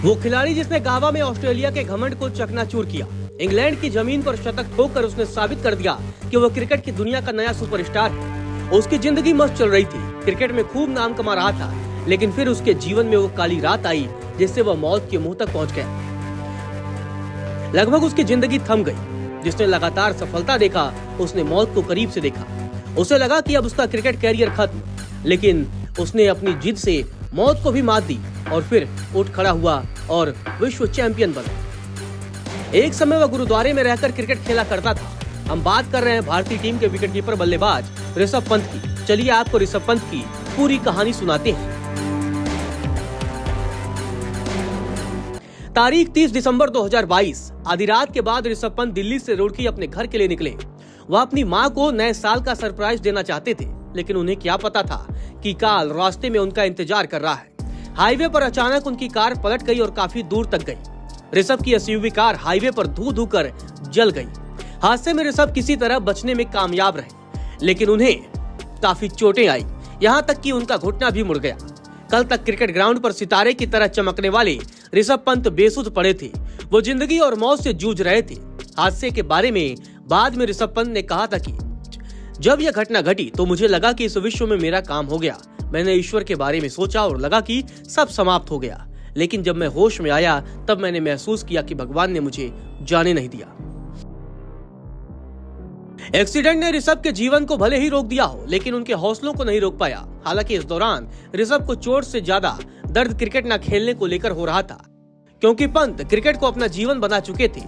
वो खिलाड़ी जिसने गावा में ऑस्ट्रेलिया के घमंड को चकनाचूर किया। इंग्लैंड की जमीन पर शतक ठोककर उसने साबित कर दिया कि वो क्रिकेट की दुनिया का नया सुपरस्टार है। उसकी जिंदगी मस्त चल रही थी, क्रिकेट में खूब नाम कमा रहा था, लेकिन फिर उसके जीवन में वो काली रात आई जिससे वह मौत के मुंह तक पहुंच गया। लगभग उसकी जिंदगी थम गई। जिसने लगातार सफलता देखा उसने मौत को करीब से देखा। उसे लगा कि अब उसका क्रिकेट कैरियर खत्म, लेकिन उसने अपनी जिद से मौत को भी मात दी और फिर उठ खड़ा हुआ और विश्व चैंपियन बना। एक समय वह गुरुद्वारे में रहकर क्रिकेट खेला करता था। हम बात कर रहे हैं भारतीय टीम के विकेटकीपर बल्लेबाज ऋषभ पंत की। चलिए आपको ऋषभ पंत की पूरी कहानी सुनाते हैं। तारीख 30 दिसंबर 2022 आधी रात के बाद ऋषभ पंत दिल्ली से रुड़की अपने घर के लिए निकले। वह अपनी मां को नए साल का सरप्राइज देना चाहते थे, लेकिन उन्हें क्या पता था कि काल रास्ते में उनका इंतजार कर रहा है। हाईवे पर अचानक उनकी कार पलट गई और काफी दूर तक गई। ऋषभ की एसयूवी कार हाईवे पर धू धू कर जल गई। हादसे में ऋषभ किसी तरह बचने में कामयाब रहे, लेकिन उन्हें काफी चोटें आई, यहाँ तक कि उनका घुटना भी मुड़ गया। कल तक क्रिकेट ग्राउंड पर सितारे की तरह चमकने वाले ऋषभ पंत बेसुध पड़े थे। वो जिंदगी और मौत से जूझ रहे थे। हादसे के बारे में बाद में ऋषभ पंत ने कहा था कि जब यह घटना घटी तो मुझे लगा कि इस विश्व में मेरा काम हो गया। मैंने ईश्वर के बारे में सोचा और लगा कि सब समाप्त हो गया, लेकिन जब मैं होश में आया तब मैंने महसूस किया कि भगवान ने मुझे जाने नहीं दिया। एक्सीडेंट ने ऋषभ के जीवन को भले ही रोक दिया हो, लेकिन उनके हौसलों को नहीं रोक पाया। हालांकि इस दौरान ऋषभ को चोट से ज्यादा दर्द क्रिकेट न खेलने को लेकर हो रहा था, क्योंकि पंत क्रिकेट को अपना जीवन बना चुके थे।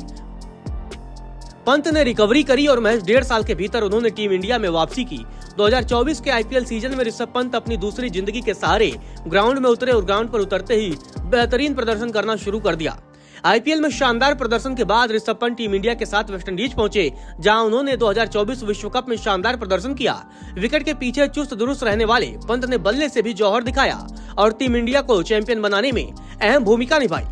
पंत ने रिकवरी करी और महज 1.5 साल के भीतर उन्होंने टीम इंडिया में वापसी की। 2024 के आईपीएल सीजन में ऋषभ पंत अपनी दूसरी जिंदगी के सहारे ग्राउंड में उतरे और ग्राउंड पर उतरते ही बेहतरीन प्रदर्शन करना शुरू कर दिया। आईपीएल में शानदार प्रदर्शन के बाद ऋषभ पंत टीम इंडिया के साथ वेस्टइंडीज पहुंचे, जहां उन्होंने 2024 विश्व कप में शानदार प्रदर्शन किया। विकेट के पीछे चुस्त दुरुस्त रहने वाले पंत ने बल्ले से भी जौहर दिखाया और टीम इंडिया को चैंपियन बनाने में अहम भूमिका निभाई।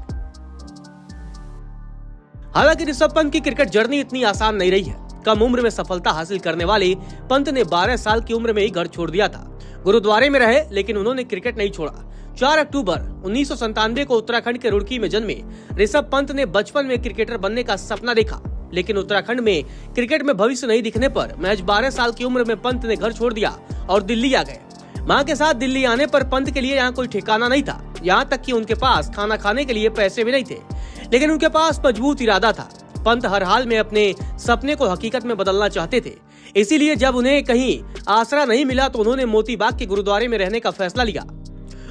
हालांकि ऋषभ पंत की क्रिकेट जर्नी इतनी आसान नहीं रही है। कम उम्र में सफलता हासिल करने वाले पंत ने 12 साल की उम्र में ही घर छोड़ दिया था। गुरुद्वारे में रहे, लेकिन उन्होंने क्रिकेट नहीं छोड़ा। 4 अक्टूबर 1997 को उत्तराखंड के रुड़की में जन्मे ऋषभ पंत ने बचपन में क्रिकेटर बनने का सपना देखा, लेकिन उत्तराखंड में क्रिकेट में भविष्य नहीं दिखने पर महज 12 साल की उम्र में पंत ने घर छोड़ दिया और दिल्ली आ गए। मां के साथ दिल्ली आने पर पंत के लिए यहाँ कोई ठिकाना नहीं था, यहाँ तक कि उनके पास खाना खाने के लिए पैसे भी नहीं थे, लेकिन उनके पास मजबूत इरादा था। पंत हर हाल में अपने सपने को हकीकत में बदलना चाहते थे। इसीलिए जब उन्हें कहीं आसरा नहीं मिला तो उन्होंने मोती बाग के गुरुद्वारे में रहने का फैसला लिया।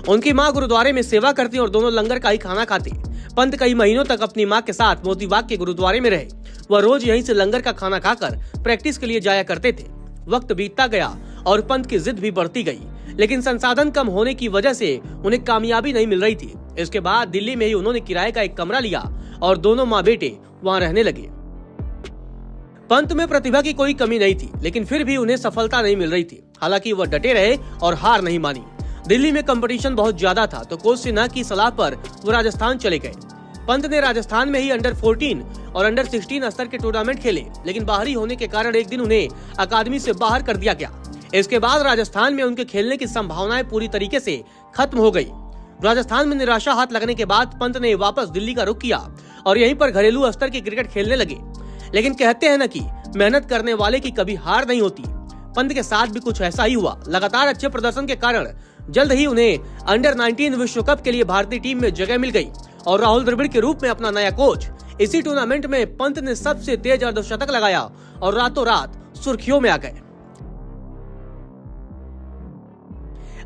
उनकी मां गुरुद्वारे में सेवा करती और दोनों लंगर का ही खाना खाते। पंत कई महीनों तक अपनी मां के साथ मोती बाग के गुरुद्वारे में रहे। वह रोज यहीं से लंगर का खाना खाकर प्रैक्टिस के लिए जाया करते थे। वक्त बीतता गया और पंत की जिद भी बढ़ती गई, लेकिन संसाधन कम होने की वजह से उन्हें कामयाबी नहीं मिल रही थी। इसके बाद दिल्ली में ही उन्होंने किराए का एक कमरा लिया और दोनों माँ बेटे वहाँ रहने लगे। पंत में प्रतिभा की कोई कमी नहीं थी, लेकिन फिर भी उन्हें सफलता नहीं मिल रही थी। हालांकि वह डटे रहे और हार नहीं मानी। दिल्ली में कंपटीशन बहुत ज्यादा था, तो कोच सिन्हा की सलाह पर वो राजस्थान चले गए। पंत ने राजस्थान में ही अंडर 14 और अंडर 16 स्तर के टूर्नामेंट खेले, लेकिन बाहरी होने के कारण एक दिन उन्हें अकादमी से बाहर कर दिया गया। इसके बाद राजस्थान में उनके खेलने की संभावनाएं पूरी तरीके से खत्म हो गई। राजस्थान में निराशा हाथ लगने के बाद पंत ने वापस दिल्ली का रुख किया और यहीं पर घरेलू स्तर की क्रिकेट खेलने लगे। लेकिन कहते हैं न कि मेहनत करने वाले की कभी हार नहीं होती। पंत के साथ भी कुछ ऐसा ही हुआ। लगातार अच्छे प्रदर्शन के कारण जल्द ही उन्हें अंडर 19 विश्व कप के लिए भारतीय टीम में जगह मिल गई और राहुल द्रविड़ के रूप में अपना नया कोच। इसी टूर्नामेंट में पंत ने सबसे तेज अर्धशतक लगाया और रातों रात सुर्खियों में आ गए।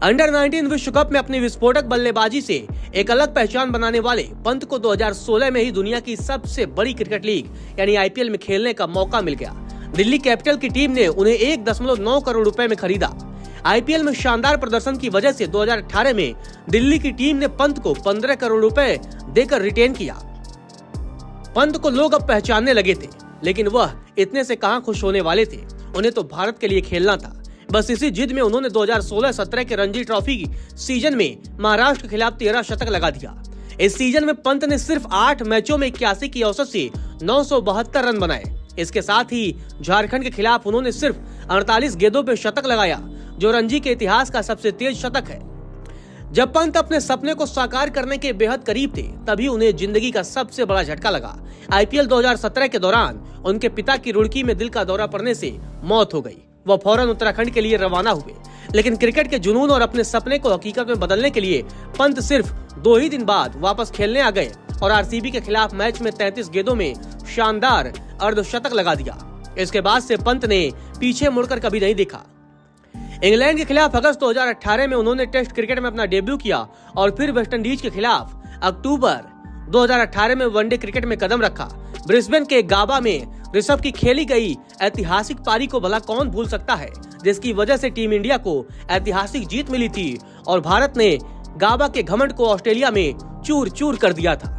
अंडर 19 विश्व कप में अपनी विस्फोटक बल्लेबाजी से एक अलग पहचान बनाने वाले पंत को 2016 में ही दुनिया की सबसे बड़ी क्रिकेट लीग यानी आईपीएल में खेलने का मौका मिल गया। दिल्ली कैपिटल की टीम ने उन्हें 1.9 करोड़ रुपए में खरीदा। आईपीएल में शानदार प्रदर्शन की वजह से 2018 में दिल्ली की टीम ने पंत को 15 करोड़ रुपए देकर रिटेन किया। पंत को लोग अब पहचानने लगे थे, लेकिन वह इतने से कहां खुश होने वाले थे। उन्हें तो भारत के लिए खेलना था। बस इसी जिद में उन्होंने 2016-17 के रणजी ट्रॉफी सीजन में महाराष्ट्र के खिलाफ 13 शतक लगा दिया। इस सीजन में पंत ने सिर्फ 8 मैचों में 81 की औसत से 972 रन बनाए। इसके साथ ही झारखंड के खिलाफ उन्होंने सिर्फ 48 गेंदों पर शतक लगाया, जो रणजी के इतिहास का सबसे तेज शतक है। जब पंत अपने सपने को साकार करने के बेहद करीब थे, तभी उन्हें जिंदगी का सबसे बड़ा झटका लगा। आईपीएल 2017 के दौरान उनके पिता की रुड़की में दिल का दौरा पड़ने से मौत हो गई। वह फौरन उत्तराखंड के लिए रवाना हुए, लेकिन क्रिकेट के जुनून और अपने सपने को हकीकत में बदलने के लिए पंत सिर्फ 2 ही दिन बाद वापस खेलने आ गए और आरसीबी के खिलाफ मैच में 33 गेंदों में शानदार अर्धशतक लगा दिया। इसके बाद से पंत ने पीछे मुड़कर कभी नहीं देखा। इंग्लैंड के खिलाफ अगस्त 2018 में उन्होंने टेस्ट क्रिकेट में अपना डेब्यू किया और फिर वेस्टइंडीज के खिलाफ अक्टूबर 2018 में वनडे क्रिकेट में कदम रखा। ब्रिस्बेन के गाबा में ऋषभ की खेली गई ऐतिहासिक पारी को भला कौन भूल सकता है, जिसकी वजह से टीम इंडिया को ऐतिहासिक जीत मिली थी और भारत ने गाबा के घमंड को ऑस्ट्रेलिया में चूर चूर कर दिया था।